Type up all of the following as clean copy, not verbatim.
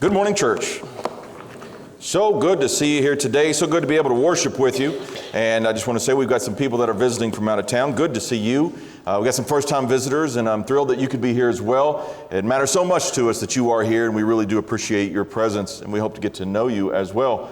Good morning, church. So good to see you here today. So good to be able to worship with you. And I just want to say we've got some people that are visiting from out of town. Good to see you. We've got some first-time visitors, and I'm thrilled that you could be here as well. It matters so much to us that you are here, and we really do appreciate your presence, and we hope to get to know you as well.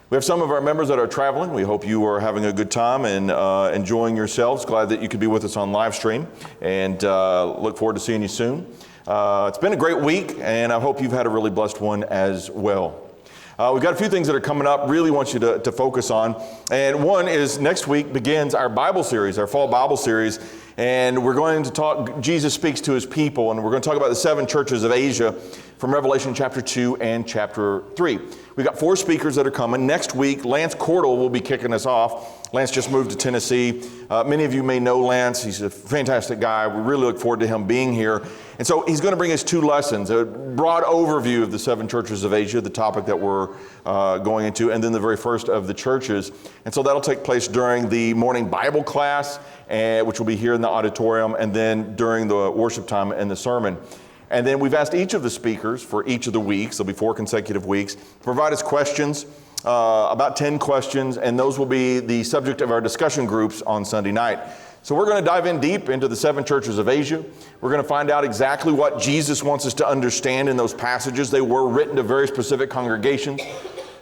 We have some of our members that are traveling. We hope you are having a good time and enjoying yourselves. Glad that you could be with us on live stream, and look forward to seeing you soon. It's been a great week, and I hope you've had a really blessed one as well. We've got a few things that are coming up, really want you to focus on. And one is next week begins our Bible series, our fall Bible series. And we're going to talk, Jesus speaks to his people, and we're going to talk about the 7 churches of Asia from Revelation chapter 2 and chapter 3. We've got 4 speakers that are coming. Next week, Lance Cordell will be kicking us off. Lance just moved to Tennessee. Many of you may know Lance. He's a fantastic guy. We really look forward to him being here. And so he's going to bring us 2 lessons, a broad overview of the 7 churches of Asia, the topic that we're going into, and then the very first of the churches. And so that'll take place during the morning Bible class, which will be here in the auditorium, and then during the worship time and the sermon. And then we've asked each of the speakers for each of the weeks, there'll be 4 consecutive weeks, to provide us questions, about 10 questions, and those will be the subject of our discussion groups on Sunday night. So we're going to dive in deep into the 7 churches of Asia. We're going to find out exactly what Jesus wants us to understand in those passages. They were written to very specific congregations,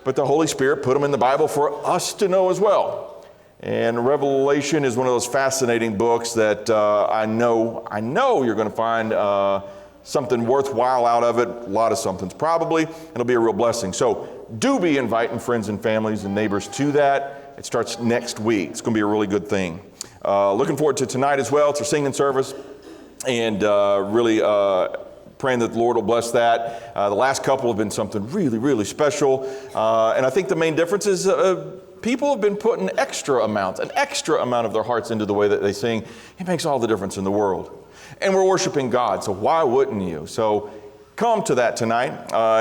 but the Holy Spirit put them in the Bible for us to know as well. And Revelation is one of those fascinating books that I know you're going to find something worthwhile out of it. A lot of somethings probably. It'll be a real blessing. So do be inviting friends and families and neighbors to that. It starts next week. It's going to be a really good thing. Looking forward to tonight as well. It's our singing service, and really praying that the Lord will bless that. The last couple have been something really, really special. And I think the main difference is people have been putting an extra amount of their hearts into the way that they sing. It makes all the difference in the world. And we're worshiping God, so why wouldn't you? So come to that tonight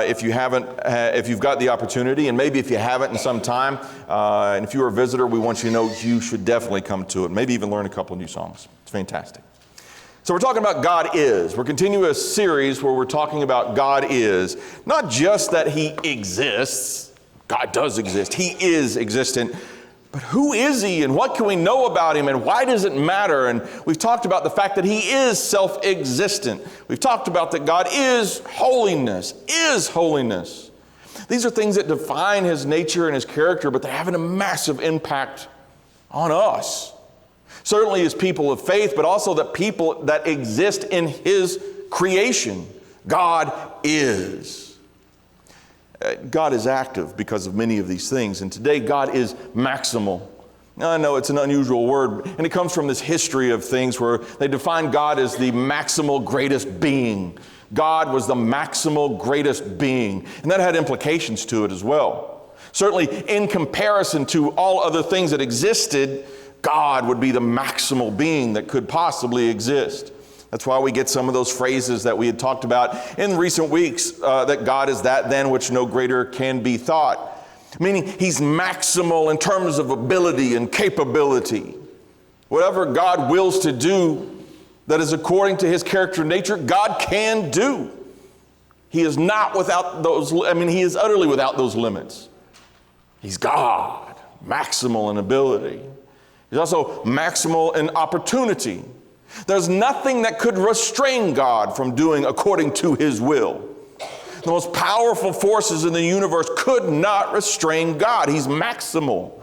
if you haven't, if you've got the opportunity, and maybe if you haven't in some time. And if you're a visitor, we want you to know you should definitely come to it. Maybe even learn a couple of new songs. It's fantastic. So we're talking about God is. We're continuing a series where we're talking about God is. Not just that he exists. God does exist. He is existent. But who is he, and what can we know about him, and why does it matter? And we've talked about the fact that he is self-existent. We've talked about that God is holiness. These are things that define his nature and his character, but they're having a massive impact on us. Certainly as people of faith, but also the people that exist in his creation. God is. God is active because of many of these things. And today, God is maximal. Now, I know it's an unusual word, and it comes from this history of things where they define God as the maximal greatest being. God was the maximal greatest being. And that had implications to it as well. Certainly, in comparison to all other things that existed, God would be the maximal being that could possibly exist. That's why we get some of those phrases that we had talked about in recent weeks, that God is that than which no greater can be thought. Meaning he's maximal in terms of ability and capability. Whatever God wills to do that is according to his character and nature, God can do. He is not without those, he is utterly without those limits. He's God, maximal in ability. He's also maximal in opportunity. There's nothing that could restrain God from doing according to his will. The most powerful forces in the universe could not restrain God. He's maximal.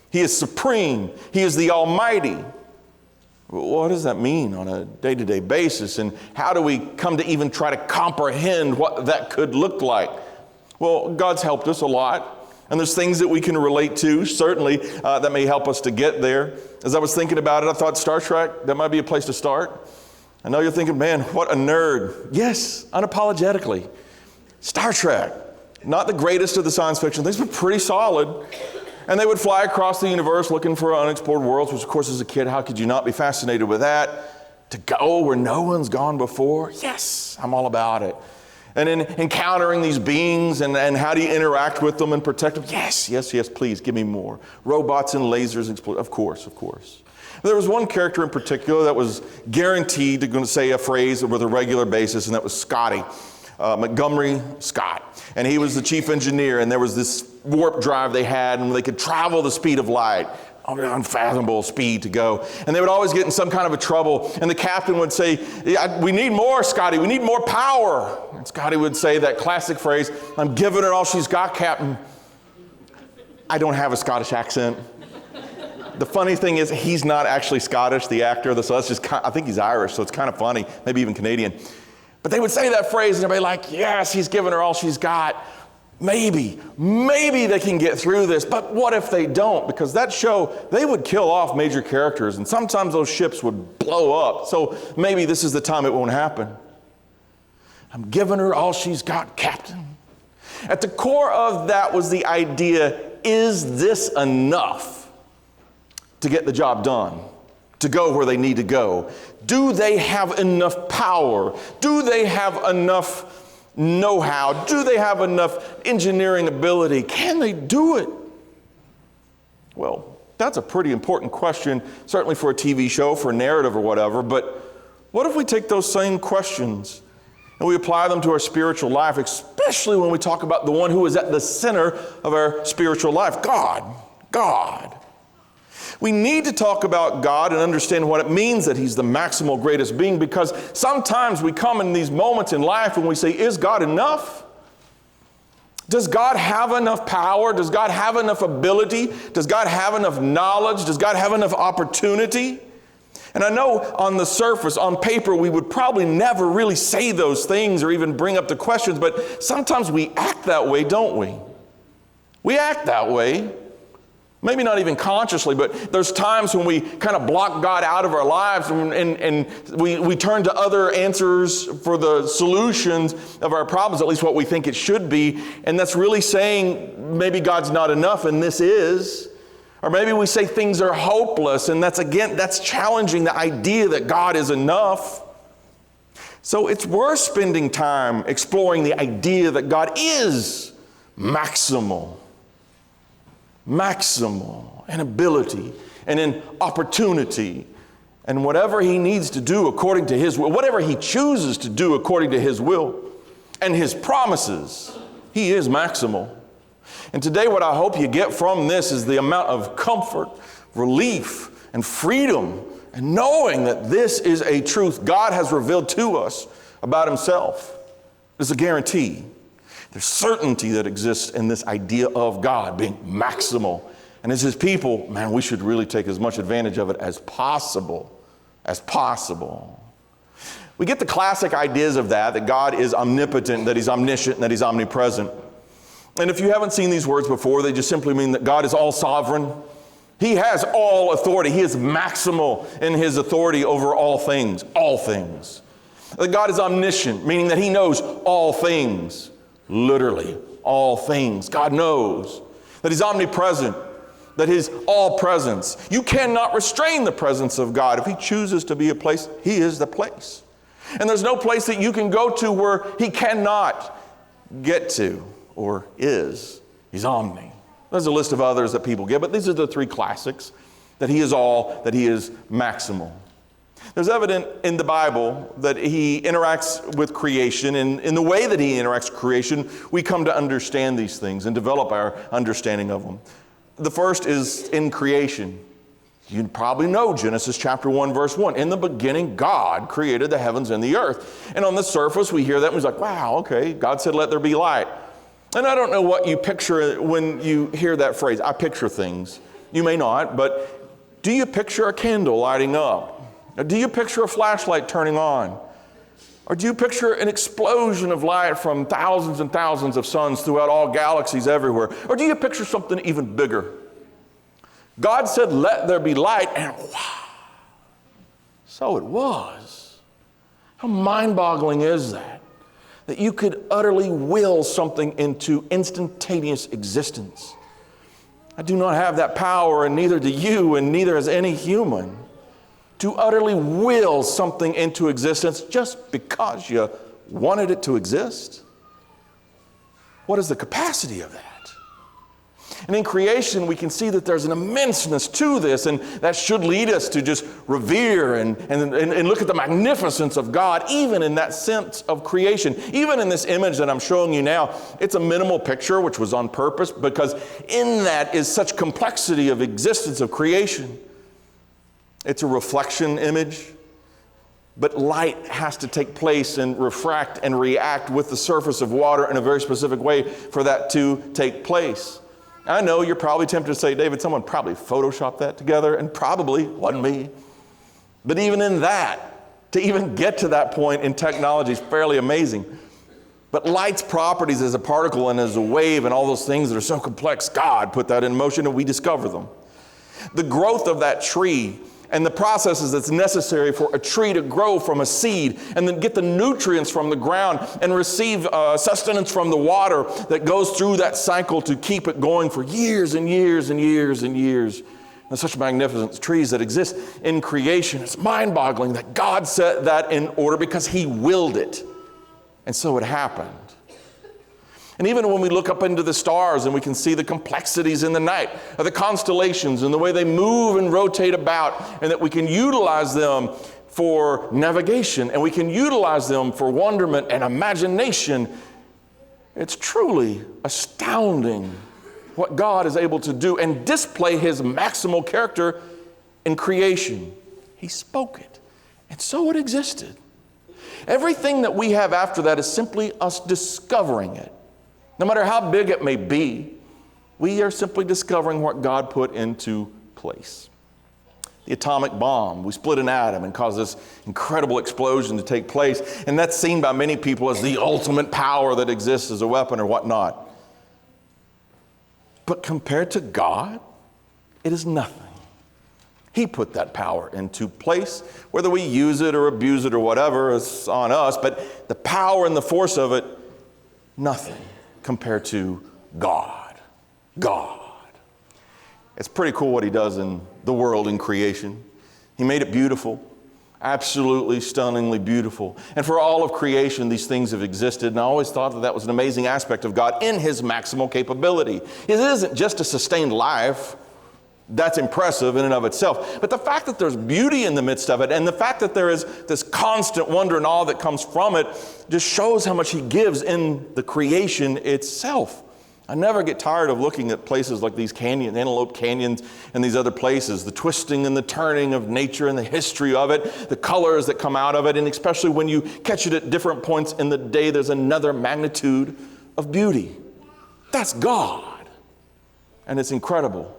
He is supreme. He is the Almighty. What does that mean on a day-to-day basis? And how do we come to even try to comprehend what that could look like? Well, God's helped us a lot. And there's things that we can relate to, certainly, that may help us to get there. As I was thinking about it, I thought Star Trek, that might be a place to start. I know you're thinking, man, what a nerd. Yes, unapologetically. Star Trek, not the greatest of the science fiction things, but pretty solid. And they would fly across the universe looking for unexplored worlds, which of course as a kid, how could you not be fascinated with that? To go where no one's gone before? Yes, I'm all about it. And in encountering these beings and how do you interact with them and protect them? Yes, please, give me more. Robots and lasers, of course. There was one character in particular that was guaranteed to say a phrase with a regular basis, and that was Scotty. Montgomery Scott. And he was the chief engineer, and there was this warp drive they had, and they could travel the speed of light, unfathomable speed to go. And they would always get in some kind of a trouble, and the captain would say, we need more, Scotty, we need more power. And Scotty would say that classic phrase, I'm giving her all she's got, Captain. I don't have a Scottish accent. The funny thing is, he's not actually Scottish, the actor, so that's just, I think he's Irish, so it's kind of funny, maybe even Canadian. But they would say that phrase, and everybody like, yes, he's giving her all she's got. Maybe they can get through this, but what if they don't? Because that show, they would kill off major characters, and sometimes those ships would blow up, so maybe this is the time it won't happen. I'm giving her all she's got, Captain. At the core of that was the idea, is this enough to get the job done, to go where they need to go? Do they have enough power? Do they have enough know-how? Do they have enough engineering ability? Can they do it? Well, that's a pretty important question, certainly for a TV show, for a narrative or whatever, but what if we take those same questions and we apply them to our spiritual life, especially when we talk about the one who is at the center of our spiritual life, God. We need to talk about God and understand what it means that he's the maximal greatest being, because sometimes we come in these moments in life and we say, is God enough? Does God have enough power? Does God have enough ability? Does God have enough knowledge? Does God have enough opportunity? And I know on the surface, on paper, we would probably never really say those things or even bring up the questions, but sometimes we act that way, don't we? We act that way. Maybe not even consciously, but there's times when we kind of block God out of our lives and we turn to other answers for the solutions of our problems, at least what we think it should be. And that's really saying maybe God's not enough and this is. Or maybe we say things are hopeless, and that's challenging the idea that God is enough. So it's worth spending time exploring the idea that God is maximal in ability and in opportunity, and whatever he needs to do according to his will, whatever he chooses to do according to his will and his promises, he is maximal. And today what I hope you get from this is the amount of comfort, relief, and freedom, and knowing that this is a truth God has revealed to us about himself. It's a guarantee. There's certainty that exists in this idea of God being maximal. And as his people, man, we should really take as much advantage of it as possible. We get the classic ideas of that God is omnipotent, that he's omniscient, and that he's omnipresent. And if you haven't seen these words before, they just simply mean that God is all sovereign. He has all authority. He is maximal in his authority over all things. That God is omniscient, meaning that he knows all things. Literally, all things. God knows. That he's omnipresent, that his all presence. You cannot restrain the presence of God. If he chooses to be a place, he is the place. And there's no place that you can go to where he cannot get to or is. He's omni. There's a list of others that people give, but these are the three classics. That he is all, that he is maximal. There's evidence in the Bible that he interacts with creation, and in the way that he interacts with creation, we come to understand these things and develop our understanding of them. The first is in creation. You probably know Genesis chapter 1, verse 1. In the beginning, God created the heavens and the earth. And on the surface, we hear that and we're like, wow, okay, God said, let there be light. And I don't know what you picture when you hear that phrase. I picture things. You may not, but do you picture a candle lighting up? Or do you picture a flashlight turning on? Or do you picture an explosion of light from thousands and thousands of suns throughout all galaxies everywhere? Or do you picture something even bigger? God said, let there be light, and wow, so it was. How mind-boggling is that? That you could utterly will something into instantaneous existence. I do not have that power, and neither do you, and neither has any human, to utterly will something into existence just because you wanted it to exist. What is the capacity of that? And in creation, we can see that there's an immenseness to this, and that should lead us to just revere and look at the magnificence of God, even in that sense of creation. Even in this image that I'm showing you now, it's a minimal picture, which was on purpose, because in that is such complexity of existence of creation. It's a reflection image, but light has to take place and refract and react with the surface of water in a very specific way for that to take place. I know you're probably tempted to say, David, someone probably photoshopped that together, and probably wasn't me. But even in that, to even get to that point in technology is fairly amazing. But light's properties as a particle and as a wave and all those things that are so complex, God put that in motion and we discover them. The growth of that tree and the processes that's necessary for a tree to grow from a seed and then get the nutrients from the ground and receive sustenance from the water that goes through that cycle to keep it going for years and years and years and years. And such magnificent trees that exist in creation. It's mind-boggling that God set that in order because He willed it. And so it happened. And even when we look up into the stars and we can see the complexities in the night of the constellations and the way they move and rotate about, and that we can utilize them for navigation and we can utilize them for wonderment and imagination, it's truly astounding what God is able to do and display His maximal character in creation. He spoke it, and so it existed. Everything that we have after that is simply us discovering it. No matter how big it may be, we are simply discovering what God put into place. The atomic bomb, we split an atom and caused this incredible explosion to take place, and that's seen by many people as the ultimate power that exists as a weapon or whatnot. But compared to God, it is nothing. He put that power into place. Whether we use it or abuse it or whatever is on us, but the power and the force of it, nothing compared to God. God. It's pretty cool what He does in the world in creation. He made it beautiful, absolutely stunningly beautiful. And for all of creation, these things have existed, and I always thought that that was an amazing aspect of God in His maximal capability. It isn't just to sustain life. That's impressive in and of itself. But the fact that there's beauty in the midst of it and the fact that there is this constant wonder and awe that comes from it just shows how much He gives in the creation itself. I never get tired of looking at places like these canyons, Antelope Canyons and these other places, the twisting and the turning of nature and the history of it, the colors that come out of it, and especially when you catch it at different points in the day, there's another magnitude of beauty. That's God. And it's incredible.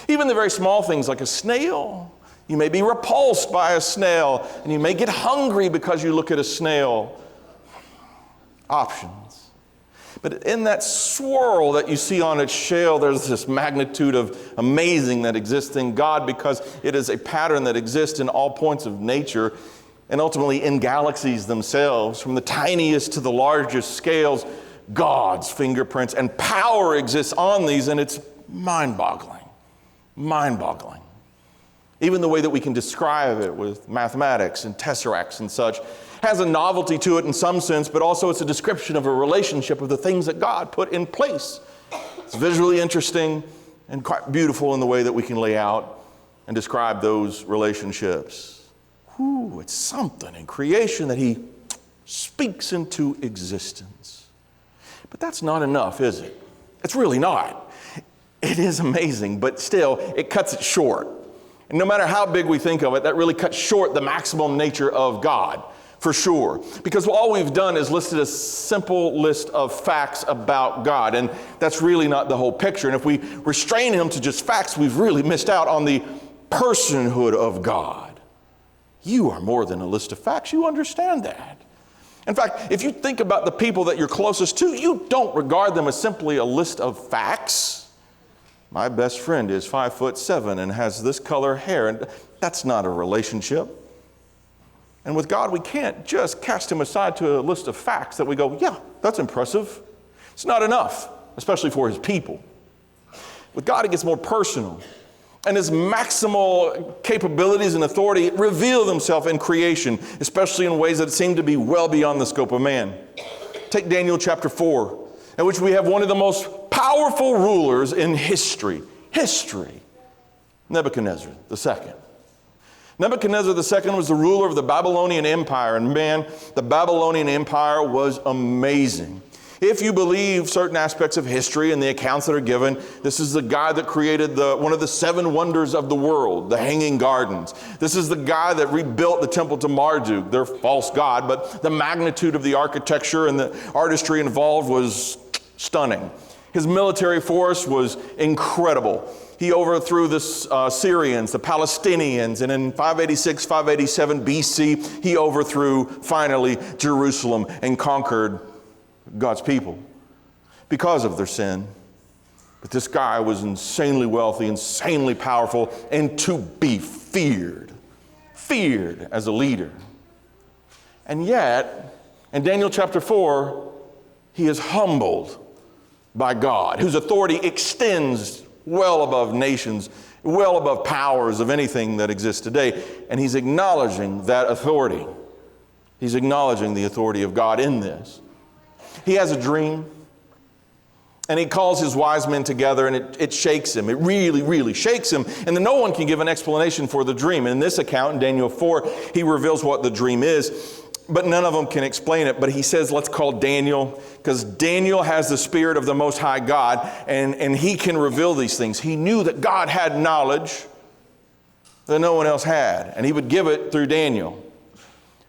Even the very small things like a snail. You may be repulsed by a snail, and you may get hungry because you look at a snail. Options. But in that swirl that you see on its shell, there's this magnitude of amazing that exists in God, because it is a pattern that exists in all points of nature and ultimately in galaxies themselves, from the tiniest to the largest scales. God's fingerprints and power exists on these, and it's mind-boggling. Mind-boggling. Even the way that we can describe it with mathematics and tesseracts and such has a novelty to it in some sense, but also it's a description of a relationship of the things that God put in place. It's visually interesting and quite beautiful in the way that we can lay out and describe those relationships. Whew, it's something in creation that He speaks into existence. But that's not enough, is it? It's really not. It is amazing, but still, it cuts it short. And no matter how big we think of it, that really cuts short the maximum nature of God, for sure. Because all we've done is listed a simple list of facts about God, and that's really not the whole picture. And if we restrain Him to just facts, we've really missed out on the personhood of God. You are more than a list of facts. You understand that. In fact, if you think about the people that you're closest to, you don't regard them as simply a list of facts. My best friend is 5'7" and has this color hair, and that's not a relationship. And with God, we can't just cast Him aside to a list of facts that we go, yeah, that's impressive. It's not enough, especially for His people. With God, it gets more personal. And His maximal capabilities and authority reveal themselves in creation, especially in ways that seem to be well beyond the scope of man. Take Daniel chapter 4, in which we have one of the most powerful powerful rulers in history. Nebuchadnezzar II. Nebuchadnezzar II was the ruler of the Babylonian Empire, and man, the Babylonian Empire was amazing. If you believe certain aspects of history and the accounts that are given, this is the guy that created one of the 7 wonders of the world, the Hanging Gardens. This is the guy that rebuilt the temple to Marduk, their false god, but the magnitude of the architecture and the artistry involved was stunning. His military force was incredible. He overthrew the Syrians, the Palestinians, and in 586, 587 BC, he overthrew finally Jerusalem and conquered God's people because of their sin. But this guy was insanely wealthy, insanely powerful, and to be feared as a leader. And yet, in Daniel chapter 4, he is humbled by God, whose authority extends well above nations, well above powers of anything that exists today. And he's acknowledging that authority. He's acknowledging the authority of God in this. He has a dream, and he calls his wise men together, and it shakes him. It really, really shakes him, and then no one can give an explanation for the dream. And in this account, in Daniel 4, he reveals what the dream is, but none of them can explain it. But he says, let's call Daniel, because Daniel has the Spirit of the Most High God, and he can reveal these things. He knew that God had knowledge that no one else had, and he would give it through Daniel.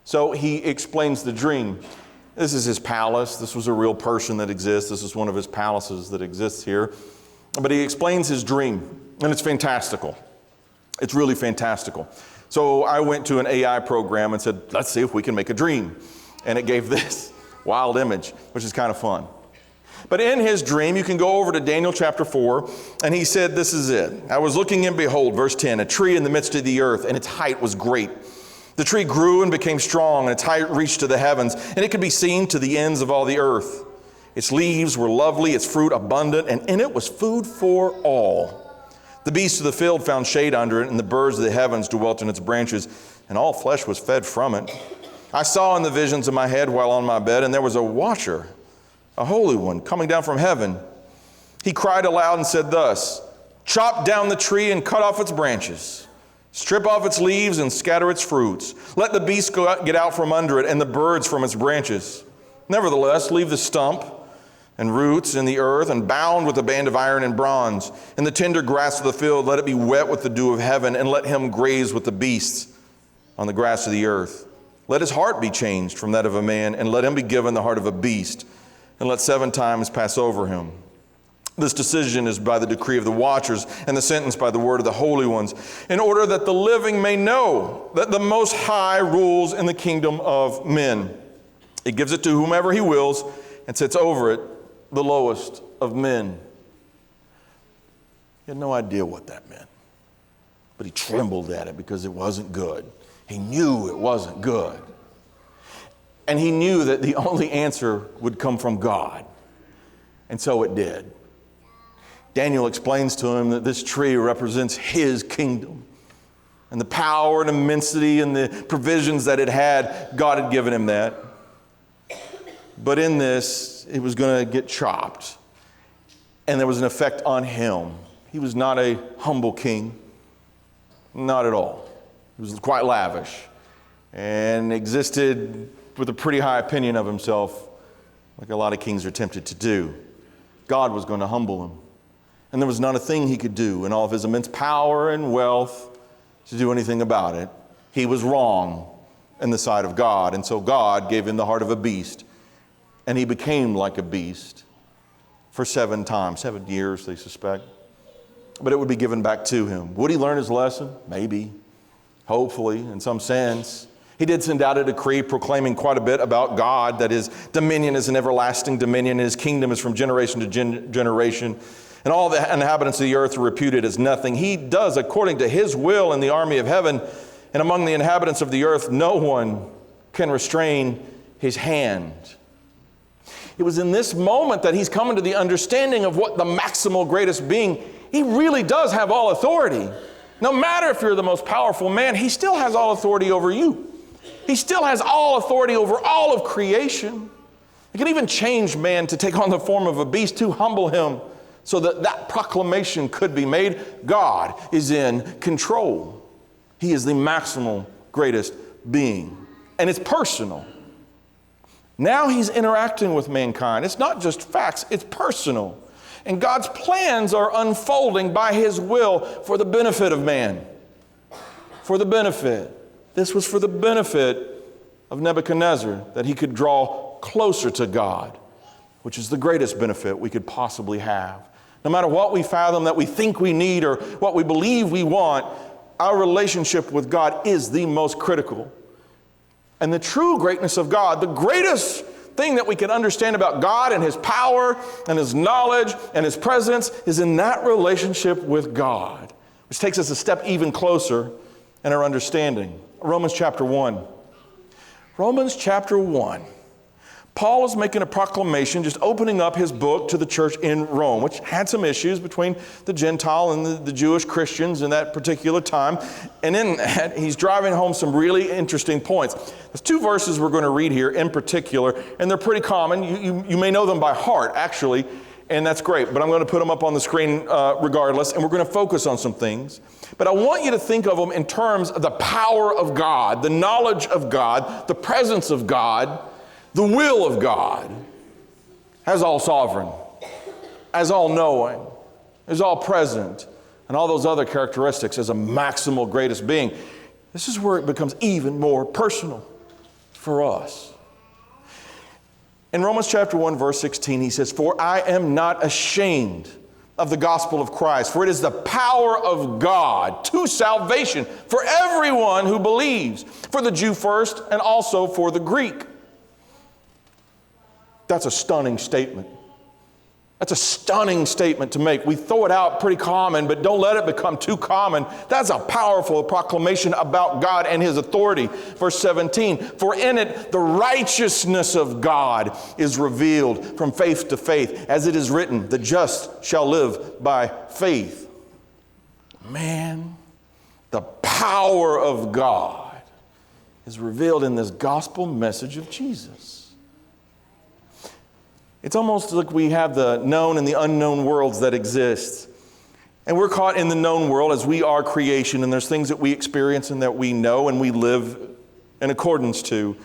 So he explains the dream. This is his palace. This was a real person that exists. This is one of his palaces that exists here. But he explains his dream, and it's fantastical. It's really fantastical. So I went to an AI program and said, let's see if we can make a dream. And it gave this wild image, which is kind of fun. But in his dream, you can go over to Daniel chapter 4, and he said, this is it. I was looking and behold, verse 10, a tree in the midst of the earth, and its height was great. The tree grew and became strong, and its height reached to the heavens, and it could be seen to the ends of all the earth. Its leaves were lovely, its fruit abundant, and in it was food for all. The beasts of the field found shade under it, and the birds of the heavens dwelt in its branches, and all flesh was fed from it. I saw in the visions of my head while on my bed, and there was a watcher, a holy one, coming down from heaven. He cried aloud and said thus, chop down the tree and cut off its branches. Strip off its leaves and scatter its fruits. Let the beasts get out from under it and the birds from its branches. Nevertheless, leave the stump and roots in the earth and bound with a band of iron and bronze. And the tender grass of the field, let it be wet with the dew of heaven, and let him graze with the beasts on the grass of the earth. Let his heart be changed from that of a man, and let him be given the heart of a beast, and let 7 times pass over him. This decision is by the decree of the watchers, and the sentence by the word of the holy ones, in order that the living may know that the Most High rules in the kingdom of men. He gives it to whomever he wills and sets over it the lowest of men. He had no idea what that meant, but he trembled at it because it wasn't good. He knew it wasn't good. And he knew that the only answer would come from God. And so it did. Daniel explains to him that this tree represents his kingdom. And the power and immensity and the provisions that it had, God had given him that. But in this, it was going to get chopped. And there was an effect on him. He was not a humble king. Not at all. He was quite lavish and existed with a pretty high opinion of himself, like a lot of kings are tempted to do. God was going to humble him. And there was not a thing he could do in all of his immense power and wealth to do anything about it. He was wrong in the sight of God. And so God gave him the heart of a beast. And he became like a beast for 7 times, 7 years, they suspect. But it would be given back to him. Would he learn his lesson? Maybe. Hopefully, in some sense. He did send out a decree proclaiming quite a bit about God, that his dominion is an everlasting dominion, and his kingdom is from generation to generation. And all the inhabitants of the earth are reputed as nothing. He does according to his will in the army of heaven, and among the inhabitants of the earth, no one can restrain his hand. It was in this moment that he's coming to the understanding of what the maximal greatest being, he really does have all authority. No matter if you're the most powerful man, he still has all authority over you. He still has all authority over all of creation. He can even change man to take on the form of a beast to humble him so that that proclamation could be made. God is in control. He is the maximal greatest being. And it's personal. Now he's interacting with mankind. It's not just facts, it's personal. And God's plans are unfolding by his will for the benefit of man. For the benefit. This was for the benefit of Nebuchadnezzar, that he could draw closer to God, which is the greatest benefit we could possibly have. No matter what we fathom that we think we need or what we believe we want, our relationship with God is the most critical. And the true greatness of God, the greatest thing that we can understand about God and his power and his knowledge and his presence, is in that relationship with God, which takes us a step even closer in our understanding. Romans chapter 1. Romans chapter 1. Paul is making a proclamation, just opening up his book to the church in Rome, which had some issues between the Gentile and the Jewish Christians in that particular time. And in that, he's driving home some really interesting points. There's two verses we're going to read here in particular, and they're pretty common. You may know them by heart, actually, and that's great. But I'm going to put them up on the screen regardless, and we're going to focus on some things. But I want you to think of them in terms of the power of God, the knowledge of God, the presence of God, the will of God, as all sovereign, as all knowing, as all present, and all those other characteristics as a maximal greatest being. This is where it becomes even more personal for us. In Romans chapter 1, verse 16, he says, "For I am not ashamed of the gospel of Christ, for it is the power of God to salvation for everyone who believes, for the Jew first and also for the Greek." That's a stunning statement. That's a stunning statement to make. We throw it out pretty common, but don't let it become too common. That's a powerful proclamation about God and his authority. Verse 17, "For in it the righteousness of God is revealed from faith to faith, as it is written, the just shall live by faith." Man, the power of God is revealed in this gospel message of Jesus. It's almost like we have the known and the unknown worlds that exist. And we're caught in the known world as we are creation, and there's things that we experience and that we know and we live in accordance to.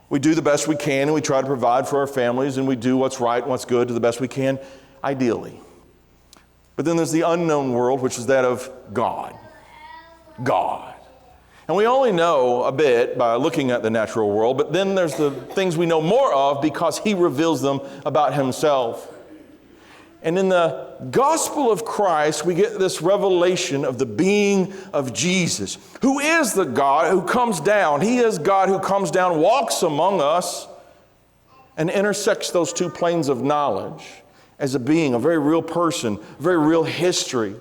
We do the best we can, and we try to provide for our families, and we do what's right and what's good to the best we can, ideally. But then there's the unknown world, which is that of God. God. And we only know a bit by looking at the natural world, but then there's the things we know more of because he reveals them about himself. And in the gospel of Christ, we get this revelation of the being of Jesus, who is the God who comes down. He is God who comes down, walks among us, and intersects those two planes of knowledge as a being, a very real person, a very real history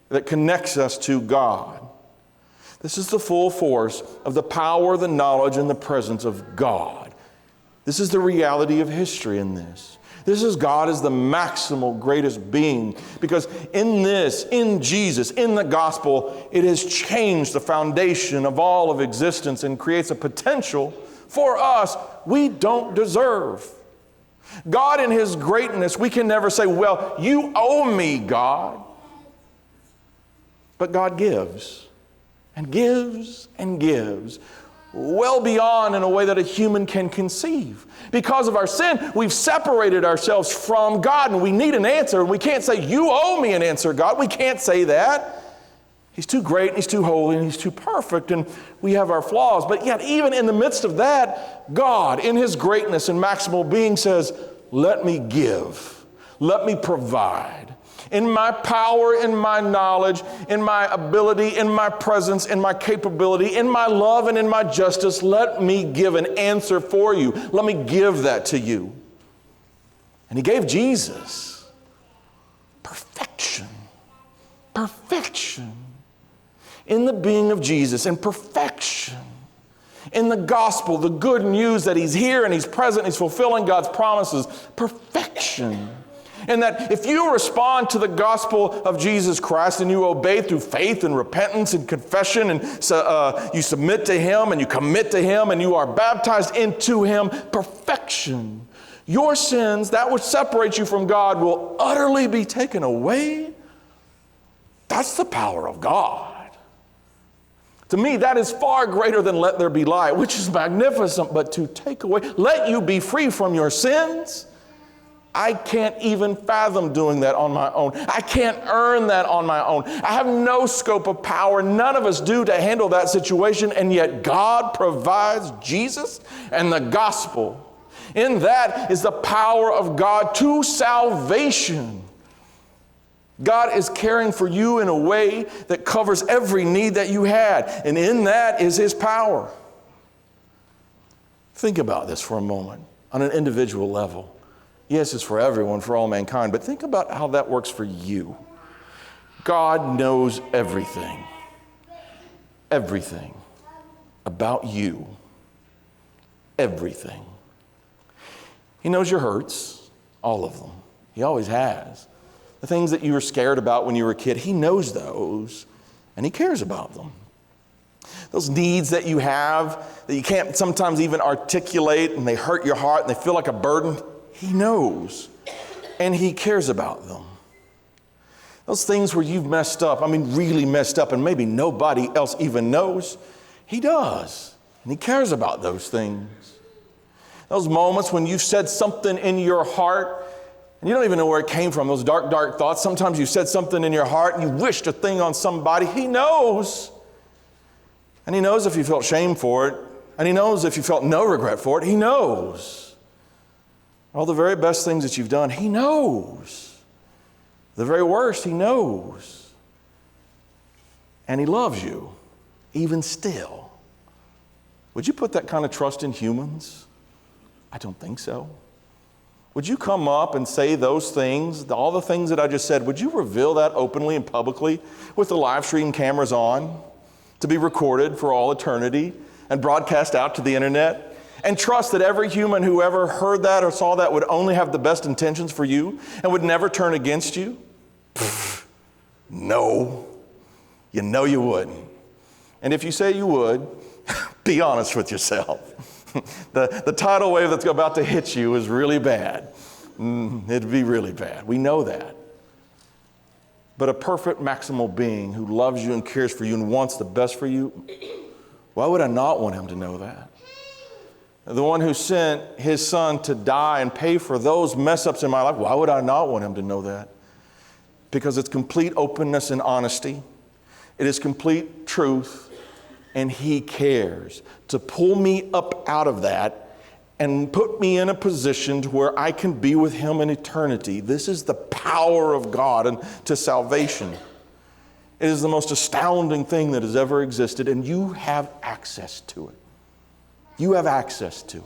that connects us to God. This is the full force of the power, the knowledge, and the presence of God. This is the reality of history in this. This is God as the maximal greatest being, because in this, in Jesus, in the gospel, it has changed the foundation of all of existence and creates a potential for us we don't deserve. God in his greatness, we can never say, well, you owe me, God. But God gives. And gives and gives, well beyond in a way that a human can conceive. Because of our sin, we've separated ourselves from God, and we need an answer. And we can't say, you owe me an answer, God. We can't say that. He's too great, and he's too holy, and he's too perfect, and we have our flaws. But yet, even in the midst of that, God, in his greatness and maximal being, says, let me give. Let me provide. In my power, in my knowledge, in my ability, in my presence, in my capability, in my love, and in my justice, let me give an answer for you. Let me give that to you. And he gave Jesus perfection. Perfection. In the being of Jesus, and perfection. In the gospel, the good news that he's here and he's present, he's fulfilling God's promises. Perfection. And that if you respond to the gospel of Jesus Christ and you obey through faith and repentance and confession, and you submit to him and you commit to him and you are baptized into him, perfection, your sins, that which separates you from God, will utterly be taken away. That's the power of God. To me, that is far greater than let there be light, which is magnificent, but to take away, let you be free from your sins. I can't even fathom doing that on my own. I can't earn that on my own. I have no scope of power. None of us do to handle that situation, and yet God provides Jesus and the gospel. In that is the power of God to salvation. God is caring for you in a way that covers every need that you had, and in that is his power. Think about this for a moment on an individual level. Yes, it's for everyone, for all mankind, but think about how that works for you. God knows everything about you, everything. He knows your hurts, all of them. He always has. The things that you were scared about when you were a kid, he knows those, and he cares about them. Those needs that you have that you can't sometimes even articulate, and they hurt your heart and they feel like a burden, he knows, and he cares about them. Those things where you've messed up, really messed up, and maybe nobody else even knows, he does, and he cares about those things. Those moments when you've said something in your heart and you don't even know where it came from, those dark, dark thoughts. Sometimes you said something in your heart and you wished a thing on somebody. He knows. And he knows if you felt shame for it. And he knows if you felt no regret for it. He knows. All the very best things that you've done, he knows. The very worst, he knows. And he loves you, even still. Would you put that kind of trust in humans? I don't think so. Would you come up and say those things, all the things that I just said, would you reveal that openly and publicly with the live stream cameras on to be recorded for all eternity and broadcast out to the internet? And trust that every human who ever heard that or saw that would only have the best intentions for you and would never turn against you? No. You know you wouldn't. And if you say you would, be honest with yourself. The tidal wave that's about to hit you is really bad. It'd be really bad. We know that. But a perfect maximal being who loves you and cares for you and wants the best for you, why would I not want him to know that? The one who sent his son to die and pay for those mess-ups in my life, why would I not want him to know that? Because it's complete openness and honesty. It is complete truth. And he cares to pull me up out of that and put me in a position to where I can be with him in eternity. This is the power of God and to salvation. It is the most astounding thing that has ever existed, and you have access to it. You have access to it.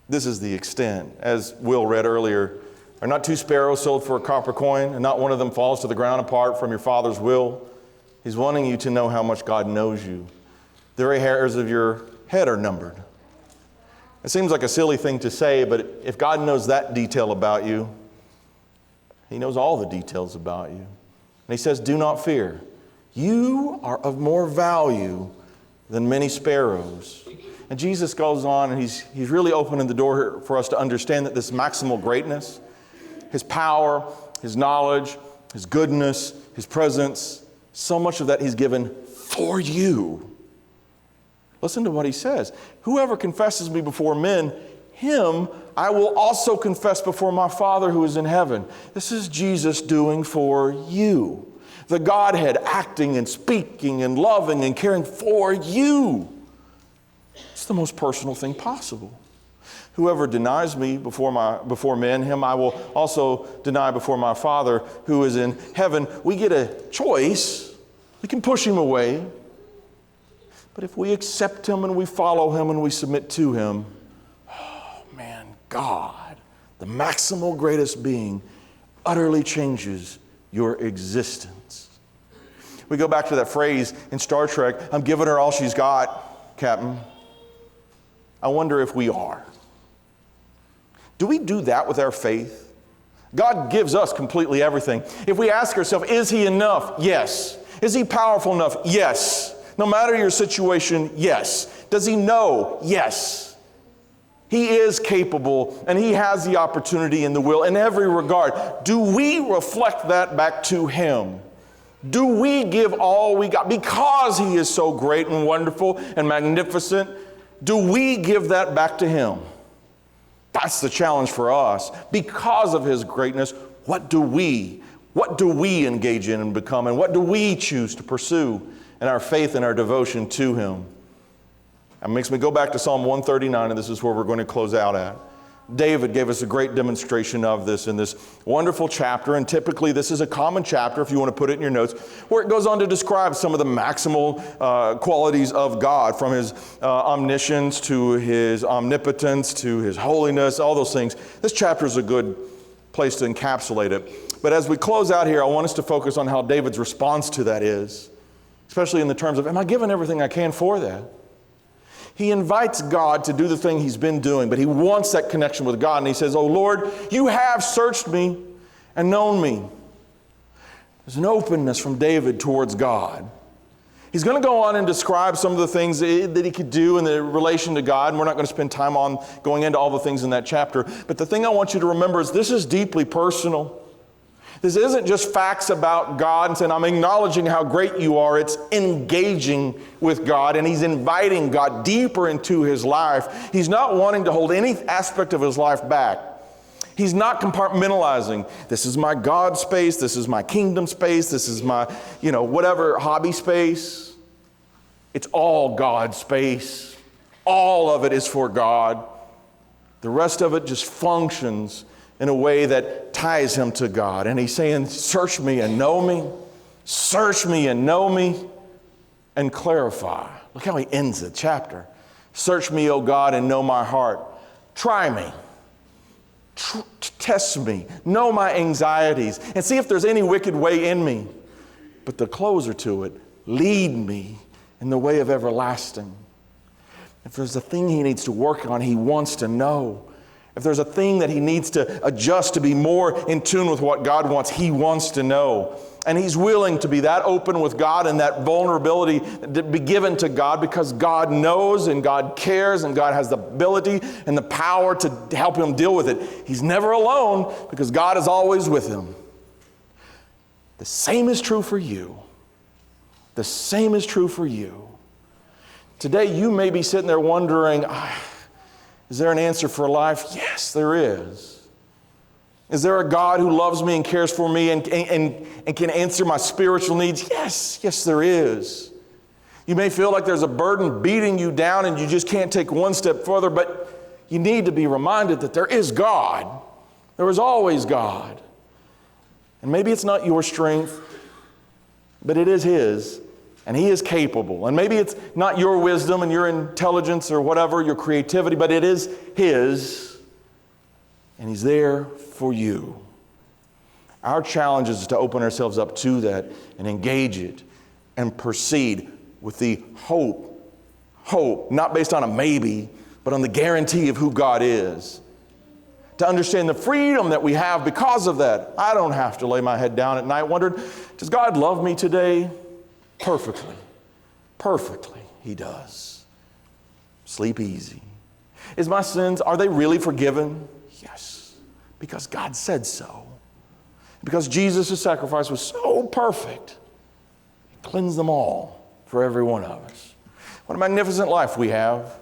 This is the extent. As Will read earlier, are not two sparrows sold for a copper coin, and not one of them falls to the ground apart from your Father's will? He's wanting you to know how much God knows you. The very hairs of your head are numbered. It seems like a silly thing to say, but if God knows that detail about you, he knows all the details about you. And he says, do not fear. You are of more value than many sparrows. And Jesus goes on, and he's really opening the door for us to understand that this maximal greatness, his power, his knowledge, his goodness, his presence, so much of that he's given for you. Listen to what he says. Whoever confesses me before men, him I will also confess before my Father who is in heaven. This is Jesus doing for you. The Godhead acting and speaking and loving and caring for you. It's the most personal thing possible. Whoever denies me before men, him I will also deny before my Father who is in heaven. We get a choice. We can push him away. But if we accept him and we follow him and we submit to him, oh man, God, the maximal greatest being, utterly changes your existence. We go back to that phrase in Star Trek, I'm giving her all she's got, Captain. I wonder if we are. Do we do that with our faith? God gives us completely everything. If we ask ourselves, is He enough? Yes. Is He powerful enough? Yes. No matter your situation, yes. Does He know? Yes. He is capable, and He has the opportunity and the will in every regard. Do we reflect that back to Him? Do we give all we got? Because He is so great and wonderful and magnificent, do we give that back to Him? That's the challenge for us. Because of His greatness, what do we engage in and become? And what do we choose to pursue in our faith and our devotion to Him? That makes me go back to Psalm 139, and this is where we're going to close out at. David gave us a great demonstration of this in this wonderful chapter, and typically this is a common chapter, if you want to put it in your notes, where it goes on to describe some of the maximal qualities of God, from His omniscience to His omnipotence to His holiness, all those things. This chapter is a good place to encapsulate it. But as we close out here, I want us to focus on how David's response to that is, especially in the terms of, am I giving everything I can for that? He invites God to do the thing he's been doing, but he wants that connection with God. And he says, oh Lord, you have searched me and known me. There's an openness from David towards God. He's going to go on and describe some of the things that he could do in the relation to God. And we're not going to spend time on going into all the things in that chapter. But the thing I want you to remember is this is deeply personal. This isn't just facts about God and saying, I'm acknowledging how great you are. It's engaging with God, and he's inviting God deeper into his life. He's not wanting to hold any aspect of his life back. He's not compartmentalizing. This is my God space. This is my kingdom space. This is my, whatever hobby space. It's all God space. All of it is for God. The rest of it just functions in a way that ties him to God. And he's saying, search me and know me. Search me and know me and clarify. Look how he ends the chapter. Search me, O God, and know my heart. Try me. Test me. Know my anxieties. And see if there's any wicked way in me. But the closer to it, lead me in the way of everlasting. If there's a thing he needs to work on, he wants to know. If there's a thing that he needs to adjust to be more in tune with what God wants, he wants to know. And he's willing to be that open with God and that vulnerability to be given to God, because God knows and God cares and God has the ability and the power to help him deal with it. He's never alone because God is always with him. The same is true for you. The same is true for you. Today you may be sitting there wondering, is there an answer for life? Yes, there is. Is there a God who loves me and cares for me and can answer my spiritual needs? Yes, there is. You may feel like there's a burden beating you down and you just can't take one step further, but you need to be reminded that there is God. There is always God. And maybe it's not your strength, but it is His. And He is capable. And maybe it's not your wisdom and your intelligence or whatever, your creativity, but it is His. And He's there for you. Our challenge is to open ourselves up to that and engage it and proceed with the hope, not based on a maybe, but on the guarantee of who God is. To understand the freedom that we have because of that. I don't have to lay my head down at night wondering, does God love me today? Perfectly, He does. Sleep easy. Is my sins, are they really forgiven? Yes, because God said so. Because Jesus' sacrifice was so perfect, He cleansed them all for every one of us. What a magnificent life we have.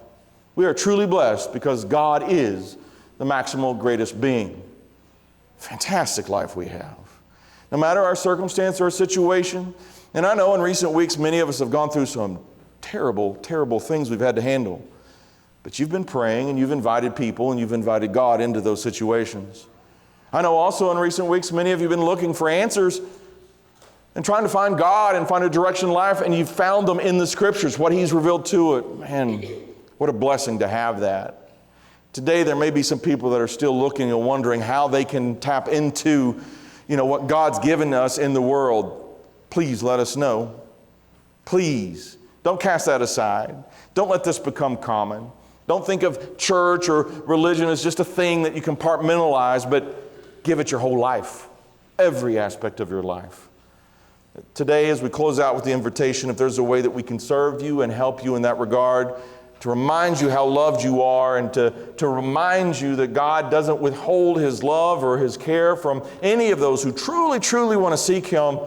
We are truly blessed because God is the maximal greatest being. Fantastic life we have. No matter our circumstance or situation. And I know in recent weeks, many of us have gone through some terrible, terrible things we've had to handle. But you've been praying and you've invited people and you've invited God into those situations. I know also in recent weeks, many of you have been looking for answers and trying to find God and find a direction in life, and you've found them in the Scriptures, what He's revealed to it. Man, what a blessing to have that. Today, there may be some people that are still looking and wondering how they can tap into, what God's given us in the world. Please let us know. Please, don't cast that aside. Don't let this become common. Don't think of church or religion as just a thing that you compartmentalize, but give it your whole life, every aspect of your life. Today, as we close out with the invitation, if there's a way that we can serve you and help you in that regard, to remind you how loved you are and to remind you that God doesn't withhold His love or His care from any of those who truly, truly want to seek Him,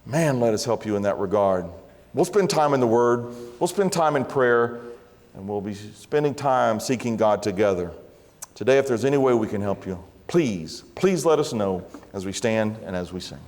man, let us help you in that regard. We'll spend time in the Word, we'll spend time in prayer, and we'll be spending time seeking God together. Today, if there's any way we can help you, please let us know as we stand and as we sing.